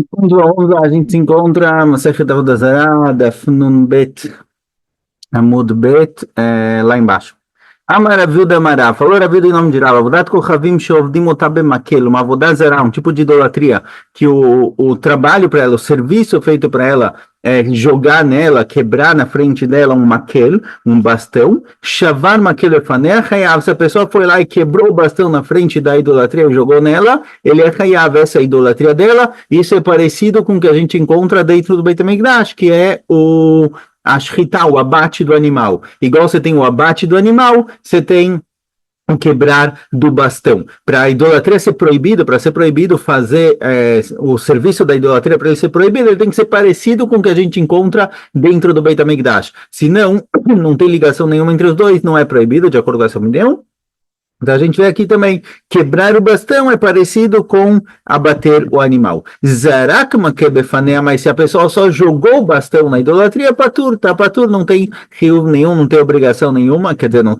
Ponto 11, a gente se encontra Masechet Avodah Zarah, Daf Nun Bet, Amud Bet, lá embaixo. Amar Raviuda Amará, falou Raviuda em nome de Rav, Avodat Kochavim Shovdim Otabe Makel, uma Avodah Zarah, um tipo de idolatria, que o trabalho para ela, o serviço feito para ela, é jogar nela, quebrar na frente dela um maquel, um bastão, shavar maquel efaneh, hayav, se a pessoa foi lá e quebrou o bastão na frente da idolatria e jogou nela, ele é hayav, essa é a idolatria dela. Isso é parecido com o que a gente encontra dentro do Beit HaMikdash, que é a shritá, o abate do animal. Igual você tem o abate do animal, você tem o quebrar do bastão. Para a idolatria ser proibido, para ser proibido fazer o serviço da idolatria, para ele ser proibido, ele tem que ser parecido com o que a gente encontra dentro do Beit HaMikdash. Senão, não tem ligação nenhuma entre os dois, não é proibido, de acordo com essa opinião. Então a gente vê aqui também, quebrar o bastão é parecido com abater o animal. Zarak makebefanea, mas se a pessoa só jogou o bastão na idolatria, patur, tá patur, não tem rio nenhum, não tem obrigação nenhuma, quer dizer, não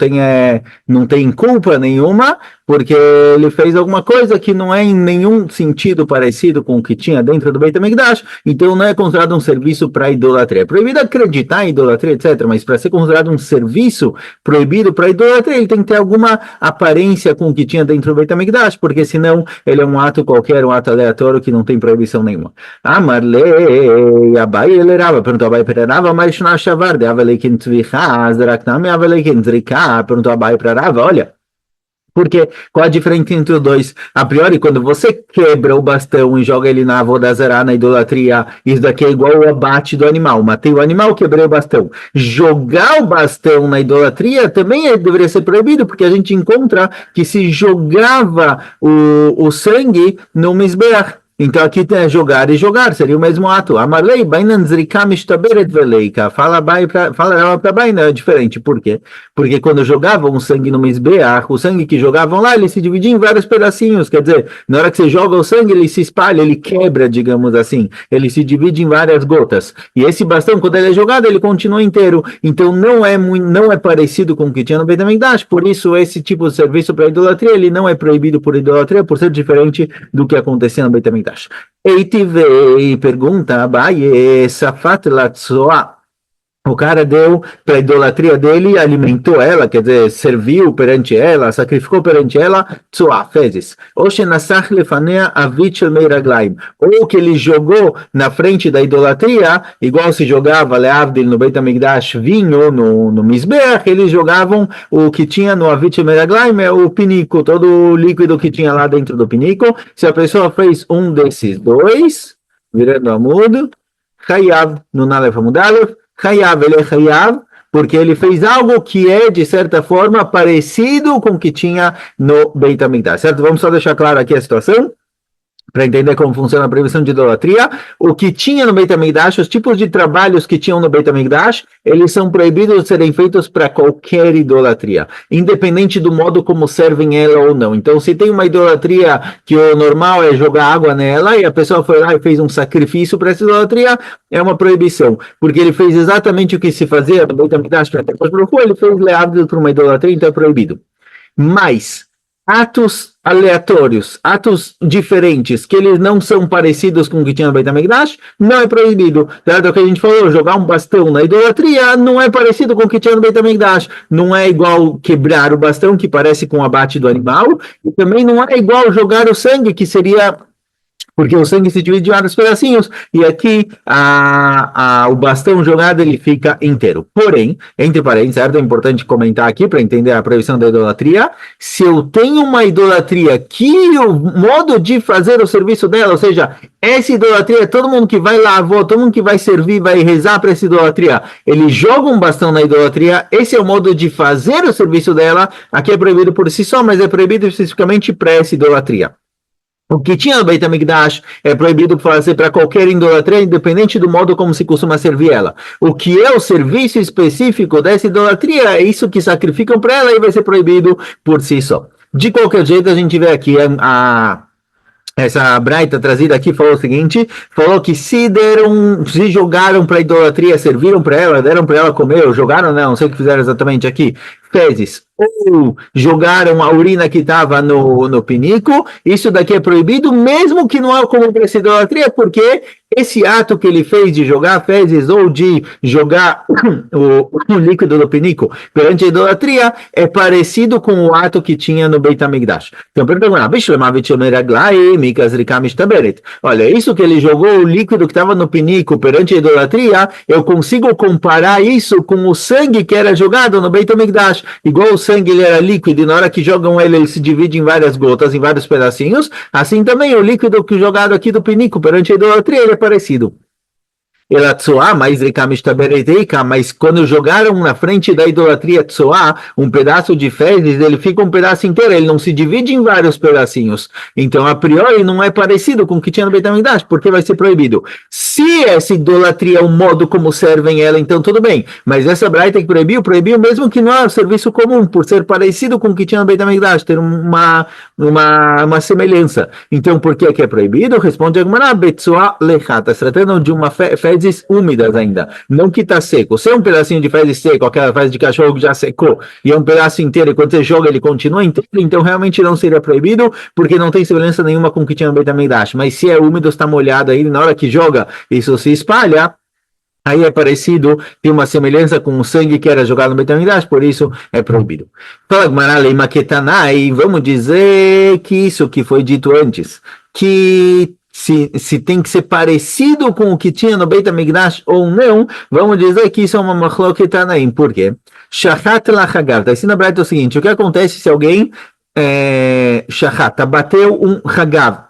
tem culpa nenhuma, porque ele fez alguma coisa que não é em nenhum sentido parecido com o que tinha dentro do Beit HaMikdash, então não é considerado um serviço para idolatria. É proibido acreditar em idolatria, etc., mas para ser considerado um serviço proibido para idolatria, ele tem que ter alguma aparência com o que tinha dentro do Beit HaMikdash, porque senão ele é um ato qualquer, um ato aleatório que não tem proibição nenhuma. Amarle, Abai, ele Rava, perguntou Abai para Rava, mas na Shavar, de Avalekin Tzvicha, Azraknami, Avalekin Zrika, perguntou Abai para Rava, olha, porque qual a diferença entre os dois? A priori, quando você quebra o bastão e joga ele na Avodah Zarah, na idolatria, isso daqui é igual ao abate do animal. Matei o animal, quebrei o bastão. Jogar o bastão na idolatria também deveria ser proibido, porque a gente encontra que se jogava o sangue no Mizbeach. Então aqui tem jogar e jogar, seria o mesmo ato. Amarlei, bainan zrika mishtaberet veleika. Fala para baina, é diferente. Por quê? Porque quando jogavam o sangue no Mizbeach, o sangue que jogavam lá, ele se dividia em vários pedacinhos. Quer dizer, na hora que você joga o sangue, ele se espalha, ele quebra, digamos assim. Ele se divide em várias gotas. E esse bastão, quando ele é jogado, ele continua inteiro. Então não é parecido com o que tinha no Beit HaMikdash. Por isso, esse tipo de serviço para idolatria, ele não é proibido por idolatria, por ser diferente do que acontecia no Beit HaMikdash. Eitivei, pergunta, Abaye, Safat Latzoa. O cara deu para a idolatria dele, alimentou ela, quer dizer, serviu perante ela, sacrificou perante ela, tzoá, fezes. Ou que ele jogou na frente da idolatria, igual se jogava Leavdil no Beit HaMikdash, vinho no Mizbeach, eles jogavam o que tinha no Avit Meraglaim, é o pinico, todo o líquido que tinha lá dentro do pinico. Se a pessoa fez um desses dois, virando a mudo, Hayav, no Nalef Amudalev, Hayav, ele é Hayav, porque ele fez algo que é, de certa forma, parecido com o que tinha no Beit HaMikdash, certo? Vamos só deixar claro aqui a situação, para entender como funciona a proibição de idolatria. O que tinha no Beit HaMikdash, os tipos de trabalhos que tinham no Beit HaMikdash, eles são proibidos de serem feitos para qualquer idolatria, independente do modo como servem ela ou não. Então, se tem uma idolatria que o normal é jogar água nela, e a pessoa foi lá e fez um sacrifício para essa idolatria, é uma proibição, porque ele fez exatamente o que se fazia no Beit HaMikdash, ele fez leado para uma idolatria, então é proibido. Mas atos aleatórios, atos diferentes, que eles não são parecidos com o que tinha no Beit HaMikdash, não é proibido. Dado que a gente falou, jogar um bastão na idolatria não é parecido com o que tinha no Beit HaMikdash, não é igual quebrar o bastão, que parece com o abate do animal, e também não é igual jogar o sangue, que seria... Porque o sangue se divide em vários pedacinhos, e aqui o bastão jogado ele fica inteiro. Porém, entre parênteses, certo? É importante comentar aqui para entender a proibição da idolatria. Se eu tenho uma idolatria que o modo de fazer o serviço dela, ou seja, essa idolatria, todo mundo que vai lá, todo mundo que vai servir, vai rezar para essa idolatria, ele joga um bastão na idolatria, esse é o modo de fazer o serviço dela, aqui é proibido por si só, mas é proibido especificamente para essa idolatria. O que tinha no Beit HaMikdash é proibido fazer para qualquer idolatria, independente do modo como se costuma servir ela. O que é o serviço específico dessa idolatria é isso que sacrificam para ela e vai ser proibido por si só. De qualquer jeito, a gente vê aqui essa braita trazida aqui falou o seguinte, falou que se jogaram para idolatria, serviram para ela, deram para ela comer, ou jogaram, não sei o que fizeram exatamente aqui, fezes, ou jogaram a urina que estava no pinico, isso daqui é proibido, mesmo que não é como para essa idolatria, porque esse ato que ele fez de jogar fezes ou de jogar o líquido do pinico perante a idolatria é parecido com o ato que tinha no Beit HaMikdash. Então, pergunta, olha, isso que ele jogou o líquido que estava no pinico perante a idolatria, eu consigo comparar isso com o sangue que era jogado no Beit HaMikdash. Igual o sangue ele era líquido e na hora que jogam ele se divide em várias gotas, em vários pedacinhos, assim também o líquido que jogado aqui do pinico perante a idolatria ele é parecido. Ela tsoá, mas quando jogaram na frente da idolatria tsoá, um pedaço de fezes, ele fica um pedaço inteiro, ele não se divide em vários pedacinhos. Então, a priori, não é parecido com o que tinha no Beit HaMikdash, porque vai ser proibido. Se essa idolatria é o modo como servem ela, então tudo bem. Mas essa braita que proibiu mesmo que não é um serviço comum, por ser parecido com o que tinha no Beit HaMikdash, ter uma semelhança. Então, por que é proibido? Responde a Gemara, betzoá lechata, está tratando de uma fezes úmidas ainda, não que está seco. Se é um pedacinho de fezes seco, aquela fezes de cachorro que já secou, e é um pedaço inteiro, e quando você joga ele continua inteiro, então realmente não seria proibido, porque não tem semelhança nenhuma com o que tinha no Beit HaMikdash. Mas se é úmido, está molhado aí, na hora que joga, isso se espalha, aí é parecido, tem uma semelhança com o sangue que era jogado no Beit HaMikdash, por isso é proibido. Fala Gemara leima ketanai, vamos dizer que isso que foi dito antes, que se tem que ser parecido com o que tinha no Beit HaMikdash ou não, vamos dizer que isso é uma machloket tanaim. Por quê? Shachat lachagav. Está ensinando a o seguinte, o que acontece se alguém bateu um hagav,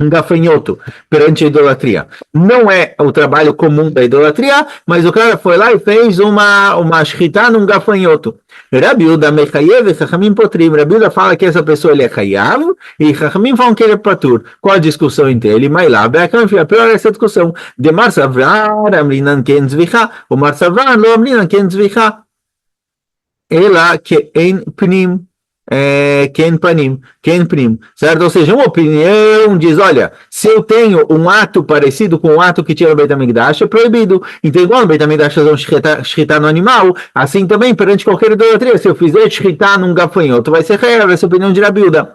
um gafanhoto perante a idolatria. Não é o trabalho comum da idolatria, mas o cara foi lá e fez uma shritá num gafanhoto. Rabi Uda mechayev e Chachamim potrim. Rabi Uda fala que essa pessoa ele é chayav e Chachamim falam que ele é patur. Qual a discussão entre ele? Mailá, a pior é essa discussão. De Marsavar, Amrinan ken zvicha, o Marsavar lo Amrinan ken zvicha. Ela que em pnim. Ken prim, certo? Ou seja, uma opinião diz, olha, se eu tenho um ato parecido com o ato que tinha no Beit HaMikdash, é proibido. Então, igual no Beit HaMikdash fazer um shritá no animal, assim também, perante qualquer idolatria, se eu fizer shritá num gafanhoto, vai ser real, essa é a opinião de Rabi Uda.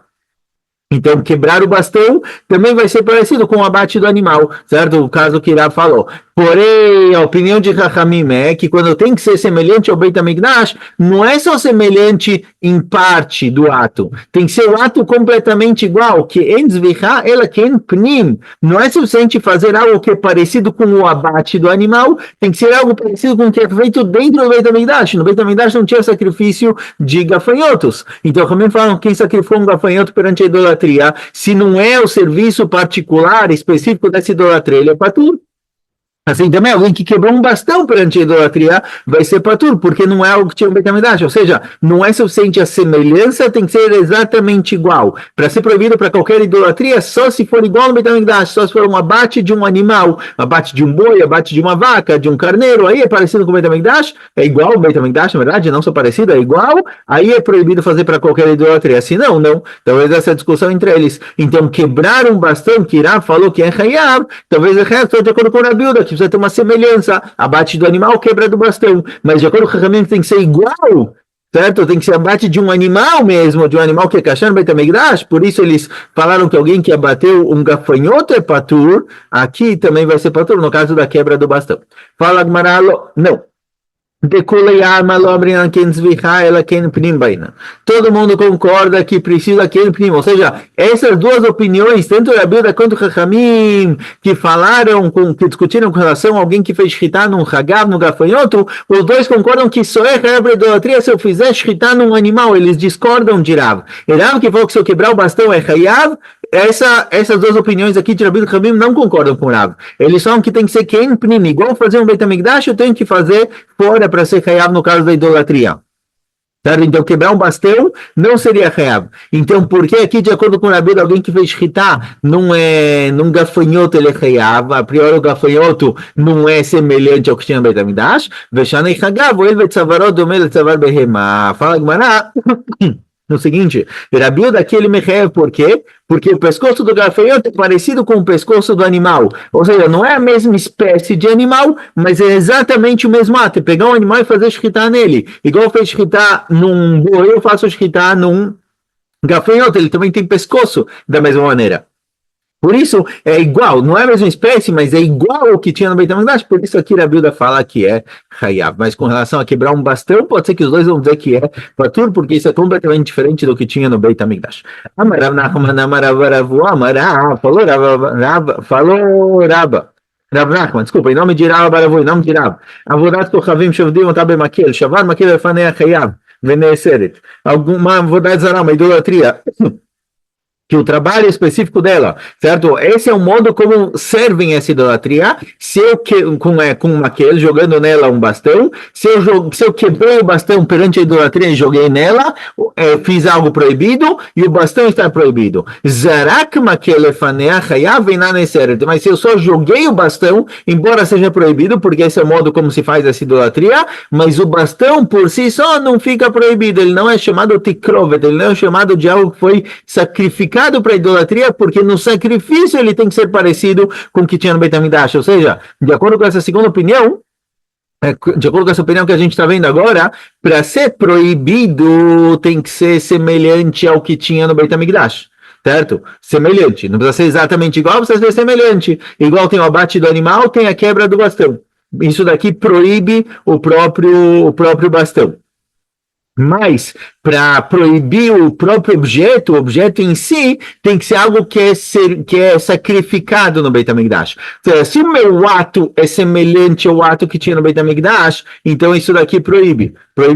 Então, quebrar o bastão também vai ser parecido com o abate do animal, certo? O caso que Rav falou. Porém, a opinião de Chachamim é que quando tem que ser semelhante ao Beit HaMikdash, não é só semelhante em parte do ato. Tem que ser o ato completamente igual, que en zvicha ela ken pnim. Não é suficiente fazer algo que é parecido com o abate do animal, tem que ser algo parecido com o que é feito dentro do Beit HaMikdash. No Beit HaMikdash não tinha sacrifício de gafanhotos. Então, Chachamim falam que quem sacrificou um gafanhoto perante a idolatria, se não é o serviço particular, específico dessa idolatria, ele é patur. Assim também, alguém que quebrou um bastão perante a idolatria vai ser patur, porque não é algo que tinha um Beit HaMikdash, ou seja, não é suficiente a semelhança, tem que ser exatamente igual. Para ser proibido para qualquer idolatria, só se for igual no Beit HaMikdash, só se for um abate de um animal, abate de um boi, abate de uma vaca, de um carneiro, aí é parecido com o Beit HaMikdash, é igual ao Beit HaMikdash, na verdade, não só parecido, é igual, aí é proibido fazer para qualquer idolatria. Assim não. Talvez essa é a discussão entre eles. Então, quebrar um bastão, que Rav falou que é Hayav, talvez é Hayav, de acordo com a Rabi Uda, que precisa ter uma semelhança, abate do animal, quebra do bastão, mas de acordo com o Chachamim tem que ser igual, certo? Tem que ser abate de um animal mesmo, de um animal que é kasher no Beit HaMikdash, por isso eles falaram que alguém que abateu um gafanhoto é patur, aqui também vai ser patur, no caso da quebra do bastão. Fala Gemara, não. Todo mundo concorda que precisa ken pnim, ou seja, essas duas opiniões, tanto o Rabi Uda quanto o Chachamim, que falaram, que discutiram com relação a alguém que fez shritá num hagav, no gafanhoto, os dois concordam que só é real para idolatria se eu fizer shritá num animal, eles discordam de Rav. E Rav que falou que se eu quebrar o bastão é hayav, essas duas opiniões aqui de Rabi Uda e Chachamim não concordam com Rav. Eles falam que tem que ser ken pnim, igual fazer um Beit HaMikdash, eu tenho que fazer fora para ser hayav no caso da idolatria. Certo? Então, quebrar um bastão não seria hayav. Então, por que aqui, de acordo com o Rabi Uda, alguém que fez shritá num gafanhoto ele é hayav? A priori, o gafanhoto não é semelhante ao que tinha no Beit HaMikdash. Veshanei hagav, ele vetzavaroh domei letzavar behemah. Fala, Gemara. no seguinte, Rabi Uda aqui ele mechev, por quê? Porque o pescoço do gafanhoto é parecido com o pescoço do animal, ou seja, não é a mesma espécie de animal, mas é exatamente o mesmo ato, é pegar um animal e fazer shkita nele, igual fez shkita num boi, eu faço shkita num gafanhoto, ele também tem pescoço da mesma maneira. Por isso, é igual, não é a mesma espécie, mas é igual ao que tinha no Beit HaMikdash, por isso aqui a Bilda fala que é Hayav. Mas com relação a quebrar um bastão, pode ser que os dois vão dizer que é Patur, porque isso é completamente diferente do que tinha no Beit HaMikdash. Amarav Nachman, Amarav Ravu, Amarav, falou Rabba. Rav Nachman, desculpa, em nome de Rav Baravu, em nome de Rav. Avodat Kochavim Shavdim Otabe Makel, Shavar Makel Efanei Hayav, Veneseret. Alguma avodat zará, uma idolatria. Que o trabalho específico dela, certo? Esse é o modo como servem essa idolatria. Se eu com uma aquele jogando nela um bastão, se eu quebrei o bastão perante a idolatria e joguei nela, fiz algo proibido e o bastão está proibido. Zarak makel efanea chayav inaneseret. Mas se eu só joguei o bastão, embora seja proibido, porque esse é o modo como se faz essa idolatria, mas o bastão por si só não fica proibido. Ele não é chamado tikrovet, ele não é chamado de algo que foi sacrificado para idolatria, porque no sacrifício ele tem que ser parecido com o que tinha no Beit HaMikdash. Ou seja, de acordo com essa segunda opinião, de acordo com essa opinião que a gente está vendo agora, para ser proibido tem que ser semelhante ao que tinha no Beit HaMikdash. Certo? Semelhante. Não precisa ser exatamente igual, precisa ser semelhante. Igual tem o abate do animal, tem a quebra do bastão. Isso daqui proíbe o próprio bastão. Mas, para proibir o próprio objeto, o objeto em si, tem que ser algo que é sacrificado no Beit HaMikdash. Então, se o meu ato é semelhante ao ato que tinha no Beit HaMikdash, então isso daqui proíbe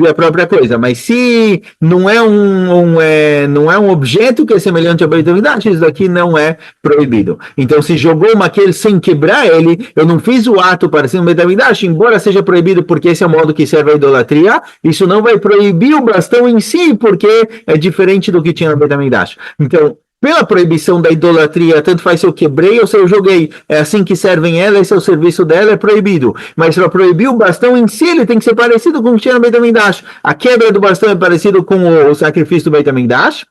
a própria coisa. Mas se não é um objeto que é semelhante ao Beit HaMikdash, isso daqui não é proibido. Então, se jogou uma aquele sem quebrar ele, eu não fiz o ato parecido no Beit HaMikdash, embora seja proibido porque esse é o modo que serve a idolatria, isso não vai proibir o bastão em si, porque é diferente do que tinha no Beit HaMikdash. Então, pela proibição da idolatria, tanto faz se eu quebrei ou se eu joguei, é assim que servem ela, esse é o serviço dela, é proibido. Mas para proibir o bastão em si, ele tem que ser parecido com o que tinha no Beit HaMikdash. A quebra do bastão é parecido com o sacrifício do Beit HaMikdash,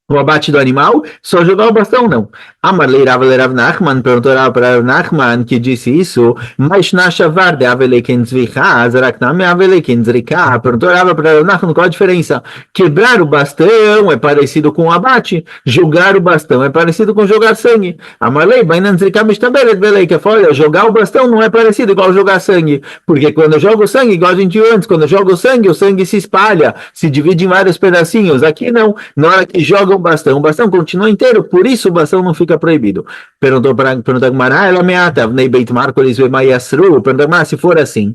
o abate do animal, só jogar o bastão, não. Amarlei Rav Nachman, perguntou para Rav Nachman, que disse isso, mas na shavar de avelekin zvicha, zarakname avelekin zrika, perguntou para Rav Nachman qual a diferença. Quebrar o bastão é parecido com o abate, jogar o bastão é parecido com jogar sangue. Amarlei, bainan zrika mistaberet veleika, olha, jogar o bastão não é parecido igual jogar sangue, porque quando eu jogo sangue, igual a gente viu antes, quando eu jogo o sangue se espalha, se divide em vários pedacinhos. Aqui não, na hora que joga o bastão continua inteiro, por isso o bastão não fica proibido. Perguntou para Gmará, ela meata, nei beit Marcolis ve maiasru, perguntou, se for assim,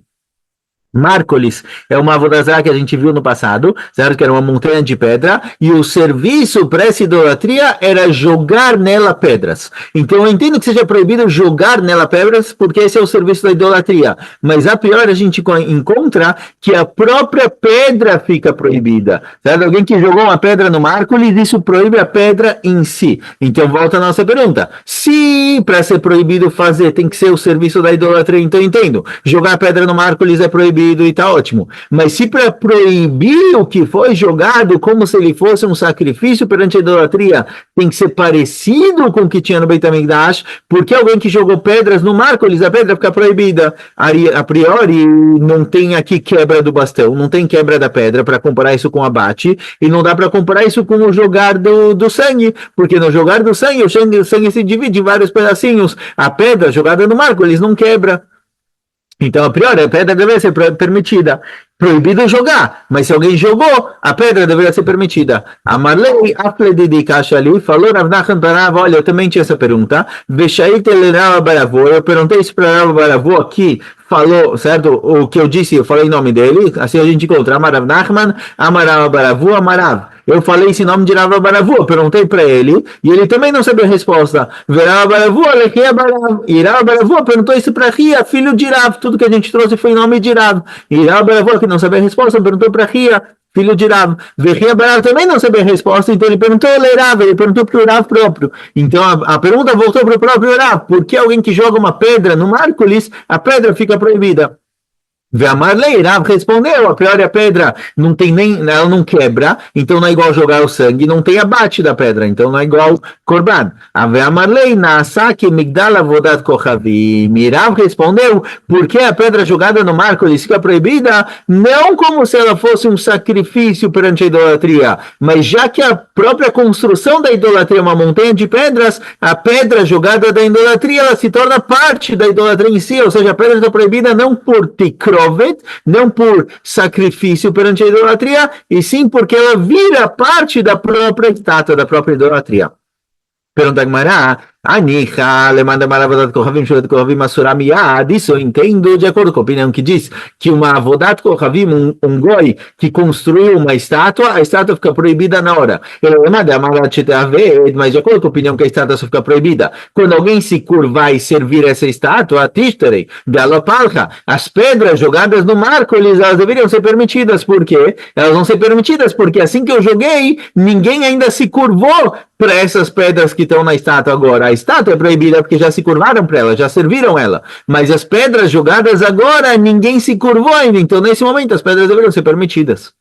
Márcolis é uma avodazá que a gente viu no passado, certo? Que era uma montanha de pedra, e o serviço para essa idolatria era jogar nela pedras. Então eu entendo que seja proibido jogar nela pedras, porque esse é o serviço da idolatria. Mas a pior a gente encontra que a própria pedra fica proibida, certo? Alguém que jogou uma pedra no Márcolis, isso proíbe a pedra em si. Então volta a nossa pergunta. Se para ser proibido fazer tem que ser o serviço da idolatria, então eu entendo. Jogar pedra no Márcolis é proibido e tá ótimo. Mas se para proibir o que foi jogado como se ele fosse um sacrifício perante a idolatria, tem que ser parecido com o que tinha no Beit HaMikdash, porque alguém que jogou pedras no Márcolis, a pedra fica proibida. A priori, não tem aqui quebra do bastão, não tem quebra da pedra para comparar isso com abate, e não dá para comparar isso com o jogar do sangue, porque no jogar do sangue, o sangue se divide em vários pedacinhos. A pedra jogada no Márcolis não quebra. Então, a priori, a pedra deveria ser permitida. Proibido jogar, mas se alguém jogou, a pedra deveria ser permitida. Amarlei, afledidi kashali, falou Rav Nachman para Rav, olha, eu também tinha essa pergunta. Veshaite le Rav Baravu, eu perguntei isso para Rav Baravu aqui, falou, certo? O que eu disse, eu falei o nome dele, assim a gente encontra Amarav Nachman, Amarav Baravu, Amarav. Eu falei esse nome de Rav Baravu, eu perguntei para ele, e ele também não sabia a resposta. Rav Baravu, e Rav Baravu perguntou isso para Ria, filho de Rav, tudo que a gente trouxe foi em nome de Rav. E Rav Baravu, que não sabia a resposta, perguntou para Ria, filho de Rav. Ria Barav também não sabia a resposta, então ele perguntou ele perguntou para o Rav próprio. Então a pergunta voltou para o próprio Rav, por que alguém que joga uma pedra no Márcolis, a pedra fica proibida? Veamarlei, Rav respondeu, a priori a pedra não tem nem, ela não quebra, então não é igual jogar o sangue, não tem abate da pedra, então não é igual korban. A Veamarlei, Naasake, Migdal Avodat Kochavim. E Rav respondeu, porque a pedra jogada no Márcoles fica proibida, não como se ela fosse um sacrifício perante a idolatria, mas já que a própria construção da idolatria é uma montanha de pedras, a pedra jogada da idolatria, ela se torna parte da idolatria em si, ou seja, a pedra está proibida não por tikrovet, não por sacrifício perante a idolatria, e sim porque ela vira parte da própria estátua, da própria idolatria. Pergunta a Gemara, Anicha, lemanda maravodat kohavim, shulet kohavim asura miyad. Isso eu entendo de acordo com a opinião que diz que uma avodat kohavim, um goi que construiu uma estátua, a estátua fica proibida na hora. Mas de acordo com a opinião que a estátua só fica proibida quando alguém se curvar e servir essa estátua, tishterei, galopalcha, as pedras jogadas no marco, elas deveriam ser permitidas. Por quê? Elas vão ser permitidas porque assim que eu joguei, ninguém ainda se curvou para essas pedras que estão na estátua agora. A estátua é proibida porque já se curvaram para ela, já serviram ela. Mas as pedras jogadas agora, ninguém se curvou ainda. Então, nesse momento, as pedras deveriam ser permitidas.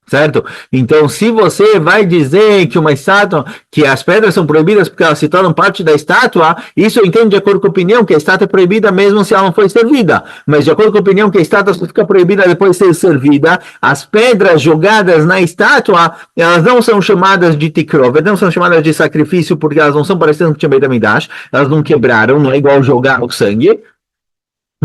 Certo? Então, se você vai dizer que uma estátua, que as pedras são proibidas porque elas se tornam parte da estátua, isso eu entendo de acordo com a opinião que a estátua é proibida mesmo se ela não foi servida. Mas de acordo com a opinião que a estátua só fica proibida depois de ser servida, as pedras jogadas na estátua, elas não são chamadas de tikrovet, não são chamadas de sacrifício porque elas não são parecidas com o Beit HaMikdash, elas não quebraram, não é igual jogar o sangue.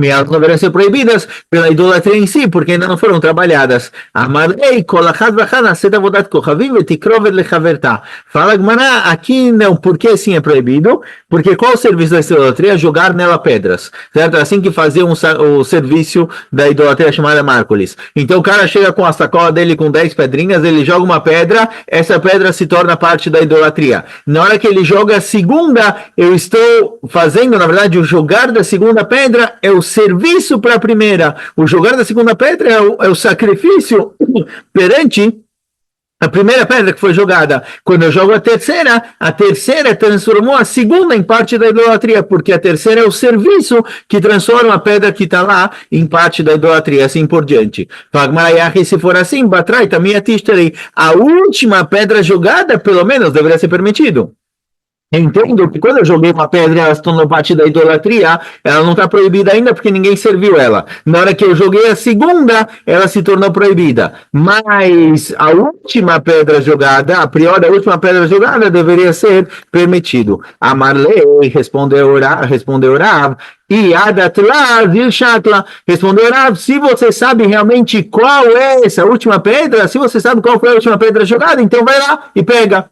E elas não deveriam ser proibidas pela idolatria em si, porque ainda não foram trabalhadas. Amarei, kolachad vachana, seta vodat kochavim, vetikrovet lechaverta. Fala Gemara, aqui não, porque sim é proibido? Porque qual o serviço da idolatria? Jogar nela pedras, certo? Assim que fazia o serviço da idolatria chamada Márcoles. Então o cara chega com a sacola dele com 10 pedrinhas, ele joga uma pedra, essa pedra se torna parte da idolatria. Na hora que ele joga a segunda, eu estou fazendo, na verdade, o jogar da segunda pedra é o serviço para a primeira. O jogar da segunda pedra é o sacrifício perante a primeira pedra que foi jogada. Quando eu jogo a terceira transformou a segunda em parte da idolatria, porque a terceira é o serviço que transforma a pedra que está lá em parte da idolatria, assim por diante. Se for assim, Batrai também a última pedra jogada, pelo menos, deveria ser permitido. Eu entendo que quando eu joguei uma pedra e ela se tornou parte da idolatria, ela não está proibida ainda porque ninguém serviu ela. Na hora que eu joguei a segunda, ela se tornou proibida. Mas a última pedra jogada, a priori a última pedra jogada deveria ser permitido. Amarlei respondeu Rav. E Adatla, Vilchatla, respondeu Rav, se você sabe realmente qual é essa última pedra, se você sabe qual foi a última pedra jogada, então vai lá e pega.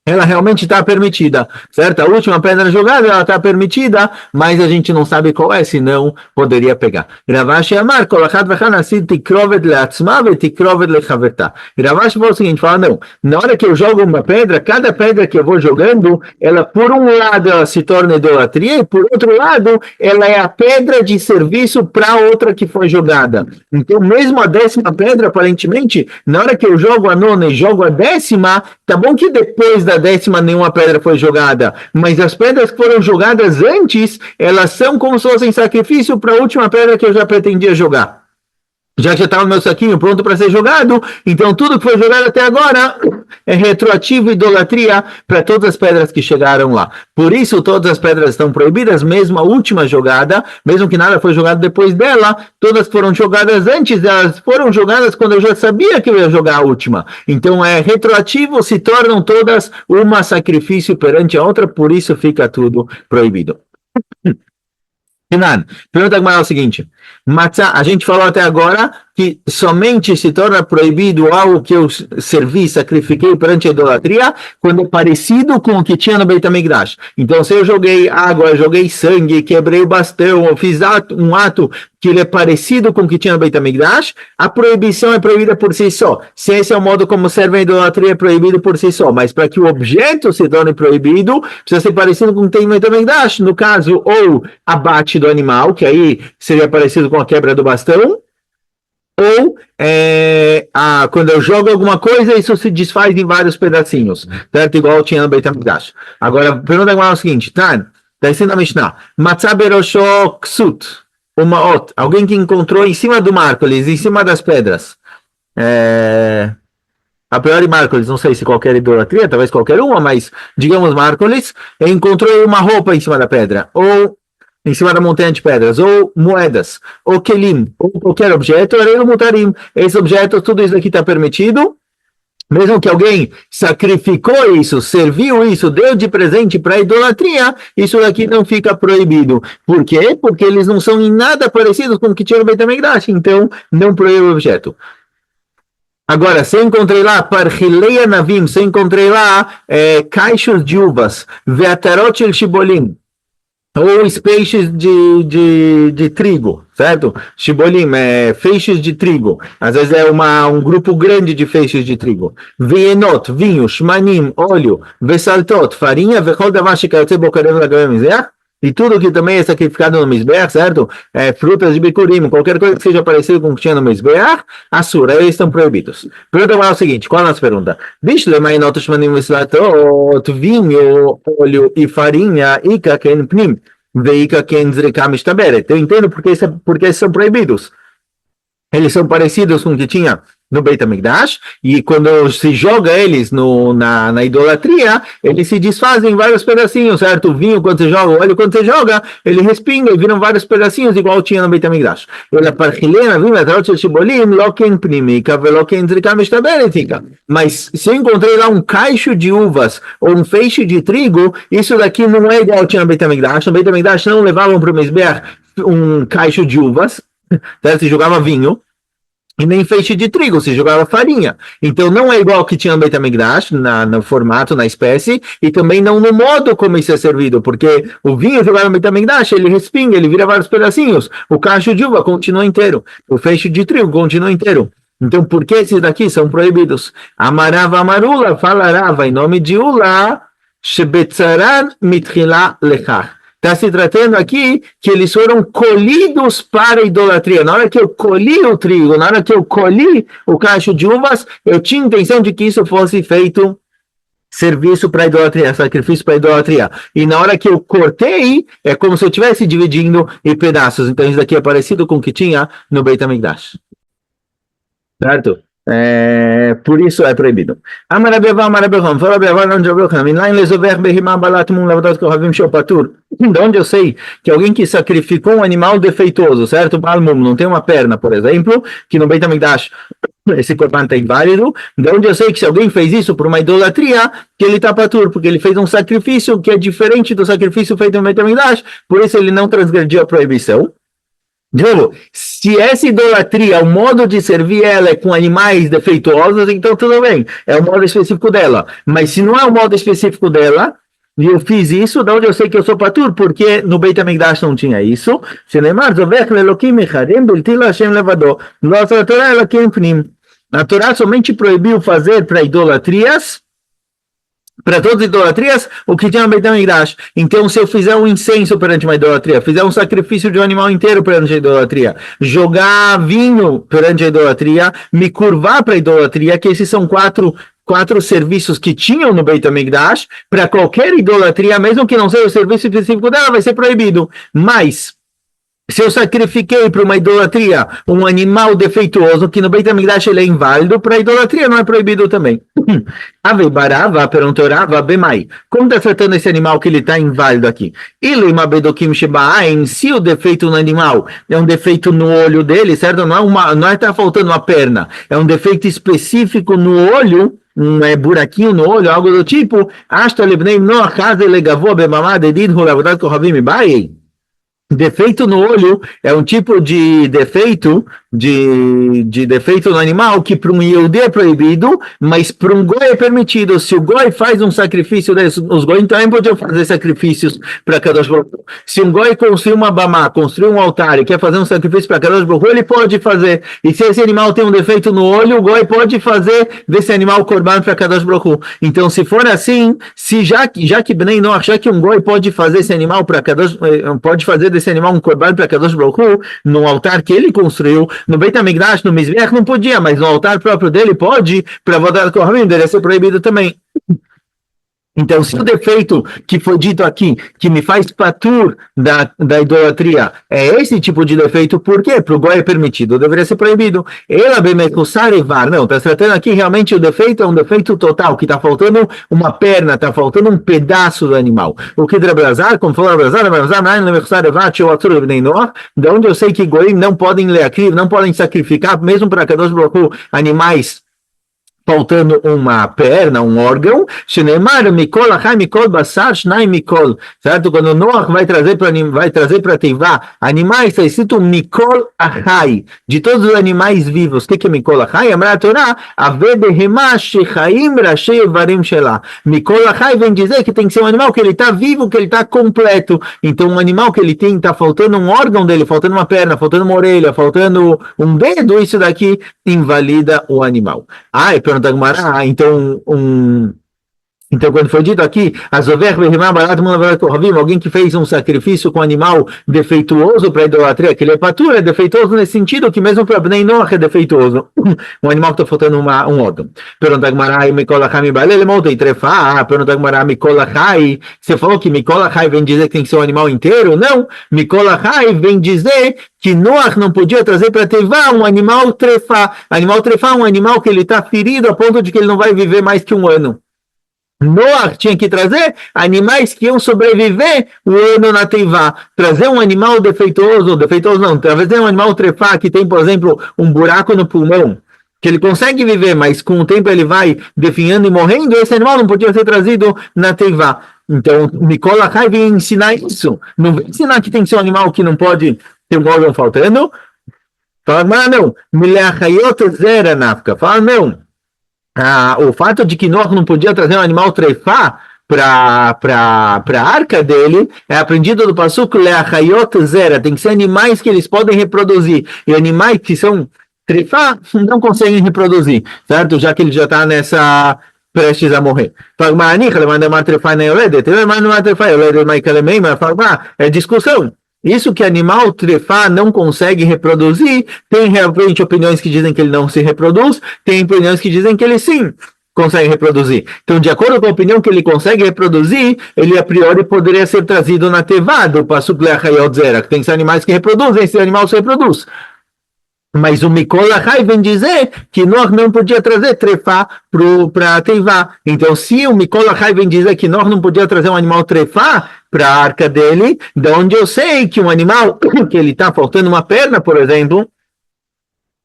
Ela realmente está permitida, certo? A última pedra jogada, ela está permitida, mas a gente não sabe qual é, senão poderia pegar. Ravashi Amar, kolachat v'chanasid tikrovet le'atzma ve'tikrovet lechaverta. Ravashi falou o seguinte, fala, não, na hora que eu jogo uma pedra, cada pedra que eu vou jogando, ela por um lado ela se torna idolatria e por outro lado, ela é a pedra de serviço para outra que foi jogada. Então, mesmo a 10ª pedra, aparentemente, na hora que eu jogo a 9ª e jogo a 10ª, tá bom que depois da 10ª nenhuma pedra foi jogada, mas as pedras que foram jogadas antes, elas são como se fossem sacrifício para a última pedra que eu já pretendia jogar. Já que estava no meu saquinho pronto para ser jogado, então tudo que foi jogado até agora é retroativo e idolatria para todas as pedras que chegaram lá. Por isso, todas as pedras estão proibidas, mesmo a última jogada, mesmo que nada foi jogado depois dela, todas foram jogadas antes, elas foram jogadas quando eu já sabia que eu ia jogar a última. Então, é retroativo, se tornam todas uma sacrifício perante a outra, por isso fica tudo proibido. Renan, pergunta é o seguinte, matzah, a gente falou até agora que somente se torna proibido algo que eu servi, sacrifiquei perante a idolatria, quando é parecido com o que tinha no Beit HaMikdash. Então, se eu joguei água, joguei sangue, quebrei o bastão, eu fiz um ato que ele é parecido com o que tinha no Beit HaMikdash, a proibição é proibida por si só. Se esse é o modo como serve a idolatria, é proibido por si só. Mas para que o objeto se torne proibido, precisa ser parecido com o que tem no Beit HaMikdash. No caso, ou abate do animal, que aí seria parecido com a quebra do bastão, ou quando eu jogo alguma coisa, isso se desfaz em vários pedacinhos, certo? Igual tinha no Beit HaMikdash. Agora, a pergunta é o seguinte, tá? Está escrito na Mishnah, Matzah berosho ksut. alguém que encontrou em cima do Márcoles, em cima das pedras. A priori Márcoles, não sei se qualquer idolatria, talvez qualquer uma, mas digamos Márcoles, encontrou uma roupa em cima da pedra, ou em cima da montanha de pedras, ou moedas, ou kelim, ou qualquer objeto, esse objeto, tudo isso aqui está permitido, mesmo que alguém sacrificou isso, serviu isso, deu de presente para a idolatria, isso daqui não fica proibido. Por quê? Porque eles não são em nada parecidos com o que tinha no Beit HaMikdash, então não proíbe o objeto. Agora, se eu encontrei lá parchilei anavim, se eu encontrei lá caixos de uvas, veatarot el shibolim, ou os peixes de trigo, certo? Shibolim, feixes de trigo. Às vezes é um grupo grande de feixes de trigo. Vienot, vinho, shmanim, óleo, vesaltot, farinha, vechol davar shekayotze bokarev lagavem mizbeach. E tudo que também é sacrificado no Mizbeach, certo? Frutas de bicurim, qualquer coisa que seja parecido com o que tinha no Mizbeach, assura, eles estão proibidos. Pergunta agora é o seguinte, qual é a nossa pergunta? Vinho, óleo e farinha, ika ken pnim, veika ken zrikam ishtaberet. Eu entendo porque são proibidos. Eles são parecidos com o que tinha no Beit HaMikdash, e quando se joga eles na idolatria, eles se desfazem em vários pedacinhos, certo? O vinho, quando você joga, o óleo, quando você joga, ele respinga e viram vários pedacinhos, igual tinha no Beit HaMikdash. Mas se eu encontrei lá um caixo de uvas ou um feixe de trigo, isso daqui não é igual tinha no Beit HaMikdash. No Beit HaMikdash não levavam para o Mizbeach um caixo de uvas, certo? Se jogava vinho, e nem feixe de trigo, se jogava farinha. Então não é igual que tinha no Beit HaMikdash, no formato, na espécie, e também não no modo como isso é servido, porque o vinho jogado no Beit HaMikdash, ele respinga, ele vira vários pedacinhos, o cacho de uva continua inteiro, o feixe de trigo continua inteiro. Então por que esses daqui são proibidos? Amarava amarula, falarava em nome de Ula, shebetzaran mitchila lechach. Está se tratando aqui que eles foram colhidos para a idolatria. Na hora que eu colhi o trigo, na hora que eu colhi o cacho de uvas, eu tinha intenção de que isso fosse feito serviço para a idolatria, sacrifício para a idolatria. E na hora que eu cortei, é como se eu estivesse dividindo em pedaços. Então isso daqui é parecido com o que tinha no Beit HaMikdash. Certo? Por isso é proibido. De onde eu sei que alguém que sacrificou um animal defeituoso, certo? Balmum, não tem uma perna, por exemplo, que no Beit HaMikdash esse corban está inválido. De onde eu sei que se alguém fez isso por uma idolatria, que ele está patur, porque ele fez um sacrifício que é diferente do sacrifício feito no Beit HaMikdash, por isso ele não transgrediu a proibição. De novo, se essa idolatria, o modo de servir ela é com animais defeituosos, então tudo bem, é o modo específico dela. Mas se não é o modo específico dela, e eu fiz isso, de onde eu sei que eu sou patur? Porque no Beit HaMikdash não tinha isso. A Torá somente proibiu fazer para idolatrias, para todas as idolatrias, o que tinha no Beit HaMikdash. Então, se eu fizer um incenso perante uma idolatria, fizer um sacrifício de um animal inteiro perante a idolatria, jogar vinho perante a idolatria, me curvar para a idolatria, que esses são quatro serviços que tinham no Beit HaMikdash, para qualquer idolatria, mesmo que não seja o serviço específico dela, vai ser proibido. Mas se eu sacrifiquei para uma idolatria um animal defeituoso, que no Beit HaMikdash ele é inválido, para a idolatria não é proibido também. Ave barava, perontorava, bemai. Como está tratando esse animal que ele está inválido aqui? Se o defeito no animal é um defeito no olho dele, certo? Não é tá faltando uma perna, é um defeito específico no olho, um buraquinho no olho, algo do tipo, defeito no olho é um tipo de defeito defeito no animal que para um Yehudi é proibido, mas para um Goi é permitido. Se o Goi faz um sacrifício desse, os Goi também podiam fazer sacrifícios para Kadosh Baruch Hu. Se um Goi construiu uma bamá, construiu um altar e quer fazer um sacrifício para Kadosh Baruch Hu, ele pode fazer. E se esse animal tem um defeito no olho, o Goi pode fazer desse animal corban para Kadosh Baruch Hu. Então, se for assim, já que Bnei Noach, já que um Goi pode fazer esse animal para Kadosh, pode fazer desse animal um corban para Kadosh Baruch Hu, no altar que ele construiu, no Beit HaMikdash, no Mizbeach não podia, mas no altar próprio dele pode, para votar com o Kohanim, deve ser proibido também. Então, se o defeito que foi dito aqui, que me faz patur da idolatria, é esse tipo de defeito, por quê? Para o goi é permitido, deveria ser proibido. Ela bemecussar e var. Não, está se tratando aqui realmente o defeito é um defeito total, que está faltando uma perna, está faltando um pedaço do animal. O que Drabrazar, como falou Drabrazar, de onde eu sei que goim não podem leacrir, não podem sacrificar, mesmo para Kadosh Baruch Hu, animais faltando uma perna, um órgão, Shenemar, Mikol, Achai, Mikol, Basar, Shnai, Mikol, certo? Quando Noach vai trazer para Teivá animais, está escrito Mikol, Achai, de todos os animais vivos. O que é Mikol, Achai? Amra a Torá, Avedehema, Shechaim, Rashei, Varim, Shelah. Mikol, Achai vem dizer que tem que ser um animal que ele está vivo, que ele está completo. Então, um animal que ele tem, está faltando um órgão dele, faltando uma perna, faltando uma orelha, faltando um dedo, isso daqui invalida o animal. Ah, e pergunta Gemara, então, quando foi dito aqui, alguém que fez um sacrifício com um animal defeituoso para a idolatria, que ele é patur, é defeituoso nesse sentido que mesmo para Bnei Noach é defeituoso. Um animal que está faltando um órgão. Pergunta Gemara, pergunta Gemara, você falou que Mikolachai vem dizer que tem que ser um animal inteiro? Não, Mikolachai vem dizer que Noach não podia trazer para Tevá um animal trefá. Animal trefá é um animal que ele está ferido a ponto de que ele não vai viver mais que um ano. Noach tinha que trazer animais que iam sobreviver o ano na Teivá. Trazer um animal defeituoso não, trazer um animal trefá que tem, por exemplo, um buraco no pulmão, que ele consegue viver, mas com o tempo ele vai definhando e morrendo, esse animal não podia ser trazido na Teivá. Então, Nicola Kai vem ensinar isso. Não vem ensinar que tem que ser um animal que não pode ter um órgão faltando. Fala, mas não, fala, não. O fato de que Noach não podia trazer um animal trefá para a arca dele é aprendido do passuco leachayot zera, tem que ser animais que eles podem reproduzir, e animais que são trefá não conseguem reproduzir, certo? Já que ele já está nessa prestes a morrer. É discussão. Isso que animal trefá não consegue reproduzir, tem realmente opiniões que dizem que ele não se reproduz, tem opiniões que dizem que ele sim consegue reproduzir. Então, de acordo com a opinião que ele consegue reproduzir, ele a priori poderia ser trazido na tevá do Pasuk Leachayot Zera, que tem animais que reproduzem, esse animal se reproduz. Mas o Mikol Achai vem dizer que nós não podia trazer trefá para a Teivá. Então, se o Mikol Achai vem dizer que nós não podia trazer um animal trefá para a arca dele, de onde eu sei que um animal que ele está faltando uma perna, por exemplo,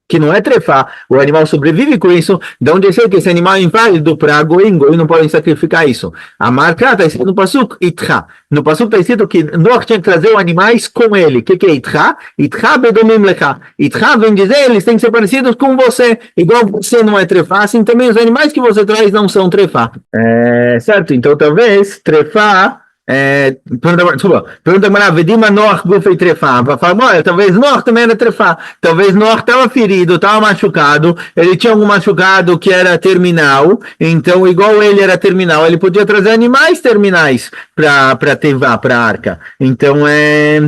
que não é trefá, o animal sobrevive com isso, de onde eu sei que esse animal é inválido para goim não podem sacrificar isso. A marca está escrito no Pasuk, Itcha. No Pasuk está escrito que Noach tinha que trazer os animais com ele. O que é Itcha? Itcha bedomim lecha. Itcha vem dizer, eles têm que ser parecidos com você. Igual você não é trefá, assim também os animais que você traz não são trefá. Certo? Então talvez trefá pergunta Mará, Vedima Noach Gufei Trefá. Fala, talvez Noach também era trefá. Talvez Noach estava ferido, estava machucado. Ele tinha algum machucado que era terminal. Então, igual ele era terminal, ele podia trazer animais terminais para Tevá, para a arca. Então,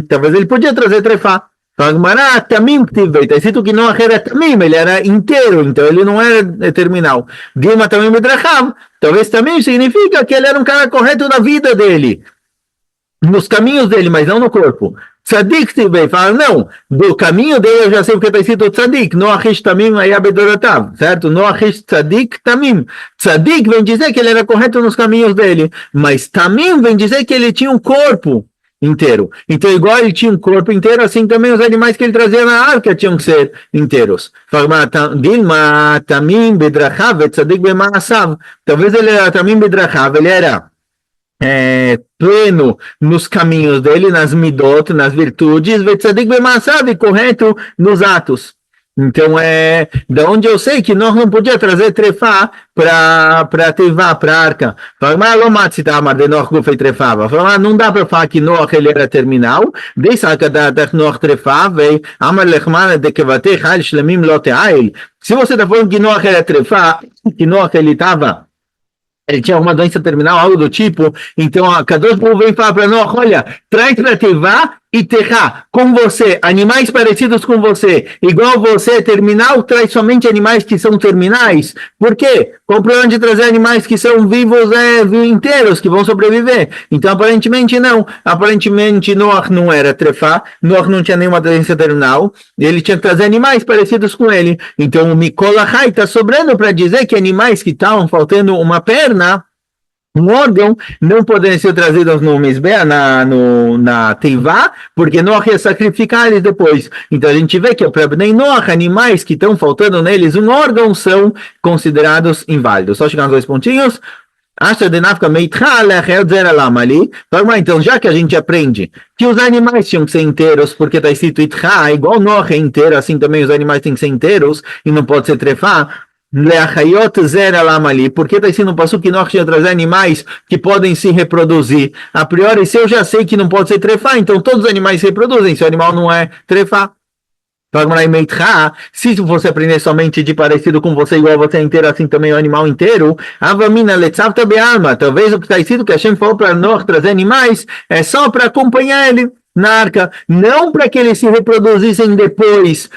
talvez ele podia trazer trefá. Fala, Tamim está escrito que Noach era Tamim, ele era inteiro, então ele não era terminal. Dilma Tamim Bedrachav. Talvez também significa que ele era um cara correto na vida dele, nos caminhos dele, mas não no corpo. Tzadik Tivei fala, não, do caminho dele eu já sei porque está escrito Tzadik, Noachish Tamim Ayabedorotav, certo? Noachish Tzadik Tamim. Tzadik vem dizer que ele era correto nos caminhos dele, mas Tamim vem dizer que ele tinha um corpo inteiro. Então, igual ele tinha um corpo inteiro, assim também os animais que ele trazia na arca tinham que ser inteiros. Dilma Tamim Bedrachav Tzadik Bemaasav. Talvez ele era Tamim Bedrachav, ele era pleno nos caminhos dele, nas midot, nas virtudes, Tzadik Bemaasav, correto nos atos. Então, da onde eu sei que nós não podíamos trazer trefá para Tevá, para a arca. Fala, não dá para falar que Noach ele era terminal. Se você está falando que Noach era trefá, que Noach ele tinha alguma doença terminal, algo do tipo, então a Kadosh Baruch Hu vem falar para Noach, olha, traz para Tevá e terra com você, animais parecidos com você, igual você, terminal, traz somente animais que são terminais? Por quê? Qual o problema de trazer animais que são vivos inteiros, que vão sobreviver? Então, aparentemente, não. Aparentemente, Noach não era trefá, Noach não tinha nenhuma doença terminal, ele tinha que trazer animais parecidos com ele. Então, o Mikola Hai está sobrando para dizer que animais que estavam faltando uma perna, um órgão, não podem ser trazidos no Mizbeah, na Teivá, porque Noach ia sacrificar eles depois. Então a gente vê que para Bnei Noach, animais que estão faltando neles um órgão são considerados inválidos. Só chegar nos 2 pontinhos. Então, já que a gente aprende que os animais tinham que ser inteiros, porque está escrito Itcha, igual Noach é inteiro, assim também os animais têm que ser inteiros e não pode ser trefá. Porque está escrito no passuco que Noach tinha trazer animais que podem se reproduzir. A priori, se eu já sei que não pode ser trefá, então todos os animais se reproduzem. Se o animal não é trefá, se você aprender somente de parecido com você, igual você é inteiro, assim também o animal inteiro, talvez o que está escrito que Hashem falou para Noach trazer animais é só para acompanhar ele na arca, não para que eles se reproduzissem depois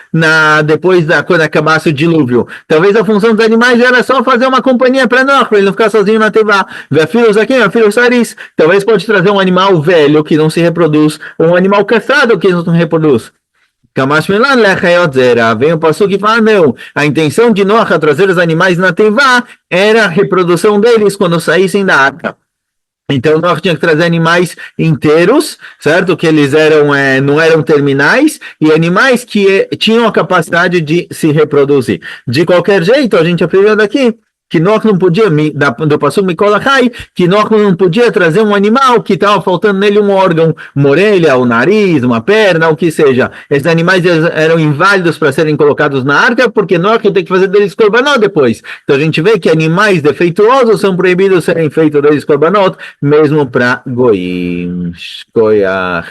quando acabasse o dilúvio. Talvez a função dos animais era só fazer uma companhia para Noach, para ele não ficar sozinho na tevá. Filhos aqui, filhos saris. Talvez pode trazer um animal velho que não se reproduz, ou um animal castrado que não se reproduz. Vem o passuco que fala, não, a intenção de Noach trazer os animais na tevá era a reprodução deles quando saíssem da arca. Então, nós tínhamos que trazer animais inteiros, certo? Que eles não eram terminais, e animais que tinham a capacidade de se reproduzir. De qualquer jeito, a gente aprendeu daqui que Noach não podia, do passuco Mikola Hai, que Noach não podia trazer um animal que estava faltando nele um órgão, uma orelha, um nariz, uma perna, o que seja. Esses animais eram inválidos para serem colocados na arca, porque Noach tem que fazer deles korbanot depois. Então a gente vê que animais defeituosos são proibidos serem feitos deles korbanot, mesmo para goim. Goiach.